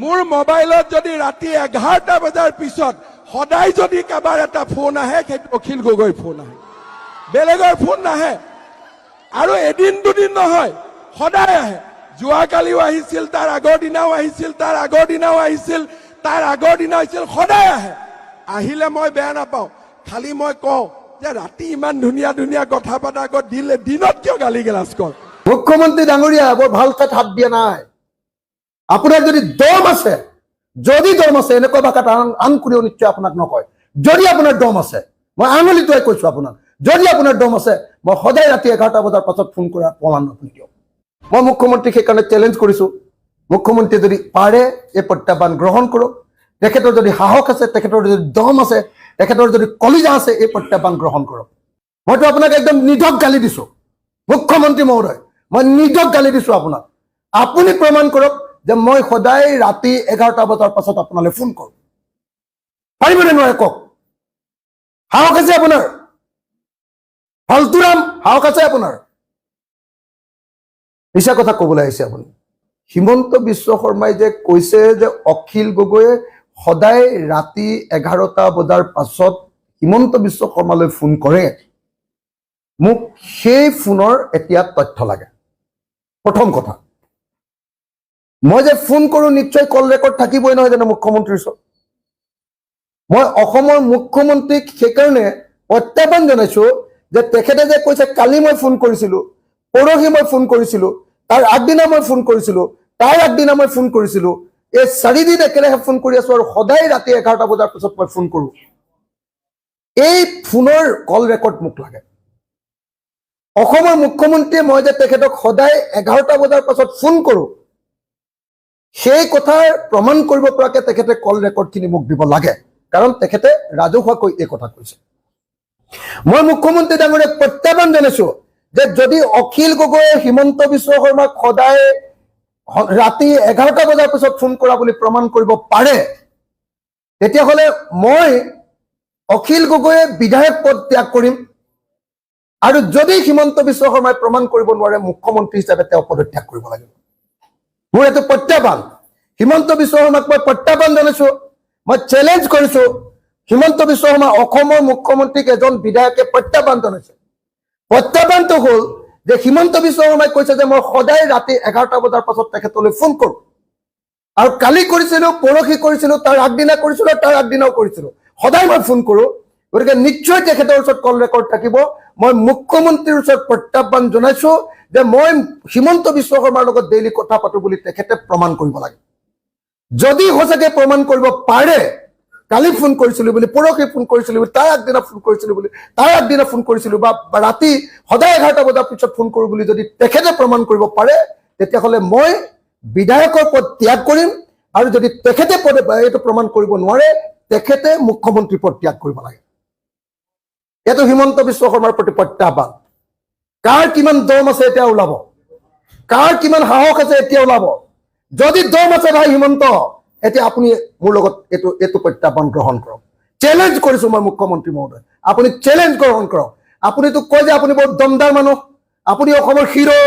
মোৰ মোবাইলত যদি ৰাতি 11টা বজাৰ পিছত সদায় যদি কাবাৰ এটা ফোন আহে সেইটো অখিল গগৈৰ ফোন আহে, বেলেগৰ ফোন নাহে। আৰু এদিন দুদিন নহয়, সদায় আহে। যোৱাকালিও আহিছিল, তাৰ আগৰ দিনাও আহিছিল, তাৰ আগৰ দিনাও আহিছিল, তাৰ আগৰ দিনা আহিছিল, সদায় আহে। আহিলে মই বেয়া নাপাওঁ, খালি মই কওঁ যে ৰাতি ইমান ধুনীয়া ধুনীয়া কথা পতা আগত দিনত কিয় গালি গালাজ কৰ? মুখ্যমন্ত্ৰী ডাঙৰীয়া বৰ ভাল ঠাইত হাত দিয়া নাই। আপোনাৰ যদি দম আছে, এনেকুৱা ভাষাত আন কোনেও নিশ্চয় আপোনাক নকয়। যদি আপোনাৰ দম আছে, মই আঙুলিটোৱে কৈছো আপোনাক, যদি আপোনাৰ দম আছে, মই সদায় ৰাতি 11টা বজাৰ পাছত ফোন কৰাৰ প্ৰমাণ আপুনি দিয়ক। মই মুখ্যমন্ত্ৰীক সেইকাৰণে চেলেঞ্জ কৰিছো, মুখ্যমন্ত্ৰীয়ে যদি পাৰে এই প্ৰত্যাহ্বান গ্ৰহণ কৰক। তেখেতৰ যদি সাহস আছে, তেখেতৰ যদি দম আছে, তেখেতৰ যদি কলিজা আছে, এই প্ৰত্যাহ্বান গ্ৰহণ কৰক। মইতো আপোনাক একদম নিধক গালি দিছো মুখ্যমন্ত্ৰী মহোদয়, মই নিধক গালি দিছো আপোনাক। আপুনি প্ৰমাণ কৰক যে মই সদায় ৰাতি 11টা বজাৰ পাছত আপোনালৈ ফোন কৰোঁ। পাৰিবনে নোৱাৰে কওক? সাহস আছে আপোনাৰ? ফালতুৰাম সাহস আছে আপোনাৰ? মিছা কথা কবলৈ আহিছে আপুনি। হিমন্ত বিশ্ব শৰ্মাই যে কৈছে যে অখিল গগৈয়ে সদায় ৰাতি 11টা বজাৰ পাছত হিমন্ত বিশ্ব শৰ্মালৈ ফোন কৰে, মোক সেই ফোনৰ এতিয়া তথ্য লাগে। প্ৰথম কথা, মই যে ফোন কৰো নিশ্চয় কল ৰেকৰ্ড থাকিবই নহয় জানো মুখ্যমন্ত্ৰীৰ ওচৰত। মই অসমৰ মুখ্যমন্ত্ৰীক সেইকাৰণে প্ৰত্যাহ্বান জনাইছো যে তেখেতে যে কৈছে কালি মই ফোন কৰিছিলো, পৰহি মই ফোন কৰিছিলো, তাৰ আগদিনা মই ফোন কৰিছিলো, তাৰ আগদিনা মই ফোন কৰিছিলো, এই 4 দিন একেলগে ফোন কৰি আছো আৰু সদায় ৰাতি 11টা বজাৰ পিছত মই ফোন কৰো। এই ফোনৰ কল ৰেকৰ্ড মোক লাগে। অসমৰ মুখ্যমন্ত্ৰীয়ে মই যে তেখেতক সদায় 11টা বজাৰ পাছত ফোন কৰো, সেই কথাৰ প্ৰমাণ কৰিব পৰাকে তেখেতে কল ৰেকৰ্ডখিনি মোক দিব লাগে, কাৰণ তেখেতে ৰাজহুৱাকৈ এই কথা কৈছে। মই মুখ্যমন্ত্ৰী ডাঙৰীয়াক প্ৰত্যাহ্বান জনাইছো যে যদি অখিল গগৈয়ে হিমন্ত বিশ্ব শৰ্মাক সদায় ৰাতি 11টা বজাৰ পিছত ফোন কৰা বুলি প্ৰমাণ কৰিব পাৰে, তেতিয়াহ'লে মই অখিল গগৈয়ে বিধায়ক পদ ত্যাগ কৰিম। আৰু যদি হিমন্ত বিশ্ব শৰ্মাই প্ৰমাণ কৰিব নোৱাৰে, মুখ্যমন্ত্ৰী হিচাপে তেওঁ পদত্যাগ কৰিব লাগিব। মোৰ এইটো প্ৰত্যাহ্বান। হিমন্ত বিশ্ব শৰ্মাক মই প্ৰত্যাহ্বান জনাইছো, মই চেলেঞ্জ কৰিছো। হিমন্ত বিশ্ব শৰ্মা অসমৰ মুখ্যমন্ত্ৰীক এজন বিধায়কে প্ৰত্যাহ্বান জনাইছে। প্ৰত্যাহ্বানটো হ'ল যে হিমন্ত বিশ্ব শৰ্মাই কৈছে যে মই সদায় ৰাতি 11টা বজাৰ পাছত তেখেতলৈ ফোন কৰো, আৰু কালি কৰিছিলো, পৰহি কৰিছিলো, তাৰ আগদিনা কৰিছিলো, তাৰ আগদিনাও কৰিছিলো, সদায় মই ফোন কৰো। গতিকে নিশ্চয় তেখেতৰ ওচৰত কল ৰেকৰ্ড থাকিব। মই মুখ্যমন্ত্ৰীৰ ওচৰত প্ৰত্যাহ্বান জনাইছো যে মই হিমন্ত বিশ্ব শৰ্মাৰ লগত ডেইলি কথা পাতো বুলি তেখেতে প্ৰমাণ কৰিব লাগে। যদি সঁচাকে প্ৰমাণ কৰিব পাৰে, কালি ফোন কৰিছিলো বুলি, পৰহি ফোন কৰিছিলো বুলি, তাৰ আগদিনা ফোন কৰিছিলো বুলি, তাৰ আগদিনা ফোন কৰিছিলো, বা ৰাতি সদায় 11টা বজাৰ পিছত ফোন কৰো বুলি যদি তেখেতে প্ৰমাণ কৰিব পাৰে, তেতিয়াহ'লে মই বিধায়কৰ পদ ত্যাগ কৰিম। আৰু যদি তেখেতে এইটো প্ৰমাণ কৰিব নোৱাৰে, তেখেতে মুখ্যমন্ত্ৰী পদ ত্যাগ কৰিব লাগে। এইটো হিমন্ত বিশ্ব শৰ্মাৰ প্ৰতি প্ৰত্যাহ্বান। কাৰ কিমান দম আছে এতিয়া ওলাব, কাৰ কিমান সাহস আছে এতিয়া ওলাব। যদি দম আছে ভাই হিমন্ত, এতিয়া আপুনি মোৰ লগত এইটো প্ৰত্যাহ্বান গ্ৰহণ কৰক। চেলেঞ্জ কৰিছো মই মুখ্যমন্ত্ৰী মহোদয়, আপুনি চেলেঞ্জ গ্ৰহণ কৰক। আপুনিতো কয় যে আপুনি বহুত দমদাৰ মানুহ, আপুনি অসমৰ হিৰো,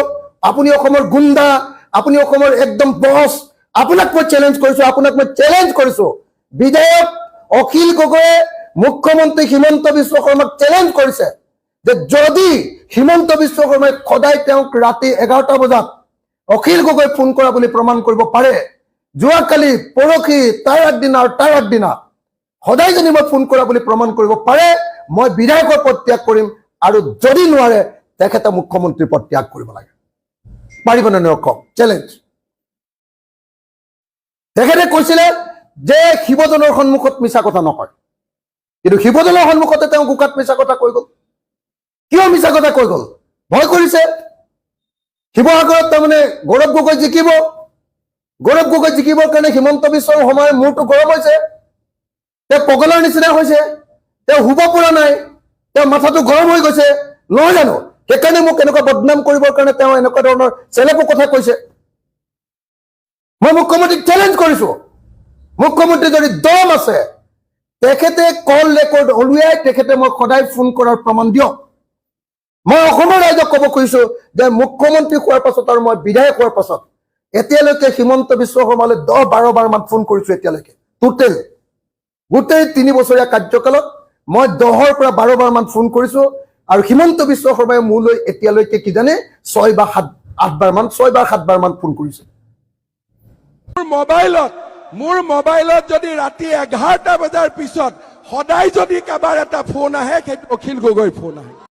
আপুনি অসমৰ গুণ্ডা, আপুনি অসমৰ একদম বছ। আপোনাক মই চেলেঞ্জ কৰিছো, বিধায়ক অখিল গগৈয়ে মুখ্যমন্ত্ৰী হিমন্ত বিশ্ব শৰ্মাক চেলেঞ্জ কৰিছে যে যদি হিমন্ত বিশ্ব শৰ্মাই সদায় তেওঁক ৰাতি 11টা বজাত অখিল গগৈ ফোন কৰা বুলি প্ৰমাণ কৰিব পাৰে, যোৱাকালি, পৰহি, তাৰ আগদিনা আৰু তাৰ আগদিনা সদায় যদি মই ফোন কৰা বুলি প্ৰমাণ কৰিব পাৰে, মই বিধায়কৰ পদ ত্যাগ কৰিম। আৰু যদি নোৱাৰে, তেখেতে মুখ্যমন্ত্ৰীৰ পদ ত্যাগ কৰিব লাগে। পাৰিবনে নোৱাৰে কওক? চেলেঞ্জ। তেখেতে কৈছিলে যে শিৱজনৰ সন্মুখত মিছা কথা নকয়, কিন্তু শিৱজনৰ সন্মুখতে তেওঁ গোকাত মিছা কথা কৈ গ'ল। কিয় মিছা কথা কৈ গ'ল? ভয় কৰিছে। শিৱসাগৰত তাৰমানে গৌৰৱ গগৈ জিকিব, গৌৰৱ গগৈ জিকিবৰ কাৰণে হিমন্ত বিশ্বৰ সময়ৰ মূৰটো গৰম হৈছে, তেওঁ পগলাৰ নিচিনা হৈছে, তেওঁ শুব পৰা নাই, তেওঁ মাথাটো গৰম হৈ গৈছে, নহয় জানো? সেইকাৰণে মোক এনেকুৱা বদনাম কৰিবৰ কাৰণে তেওঁ এনেকুৱা ধৰণৰ চেলেপৰ কথা কৈছে। মই মুখ্যমন্ত্ৰীক চেলেঞ্জ কৰিছো, মুখ্যমন্ত্ৰী যদি দম আছে, তেখেতে কল ৰেকৰ্ড উলিয়াই তেখেতে মই সদায় ফোন কৰাৰ প্ৰমাণ দিয়ক। মই অসমৰ ৰাইজক ক'ব খুজিছো যে মুখ্যমন্ত্ৰী হোৱাৰ পাছত আৰু মই বিধায়ক হোৱাৰ পাছত এতিয়ালৈকে হিমন্ত বিশ্ব শৰ্মালৈ 10-12 বাৰ মান ফোন কৰিছো এতিয়ালৈকে টোটেল গোটেই 3 বছৰীয়া কাৰ্যকালত মই 10ৰ পৰা 12 বাৰ মান ফোন কৰিছো আৰু হিমন্ত বিশ্ব শৰ্মাই মোলৈ এতিয়ালৈকে কি জানে 6 বা 7 বাৰ মান 6 বা 7 বাৰ মান ফোন কৰিছে মোৰ মোবাইলত যদি ৰাতি 11টা বজাৰ পিছত সদায় যদি কাবাৰ এটা ফোন আহে সেইটো অখিল গগৈৰ ফোন আহে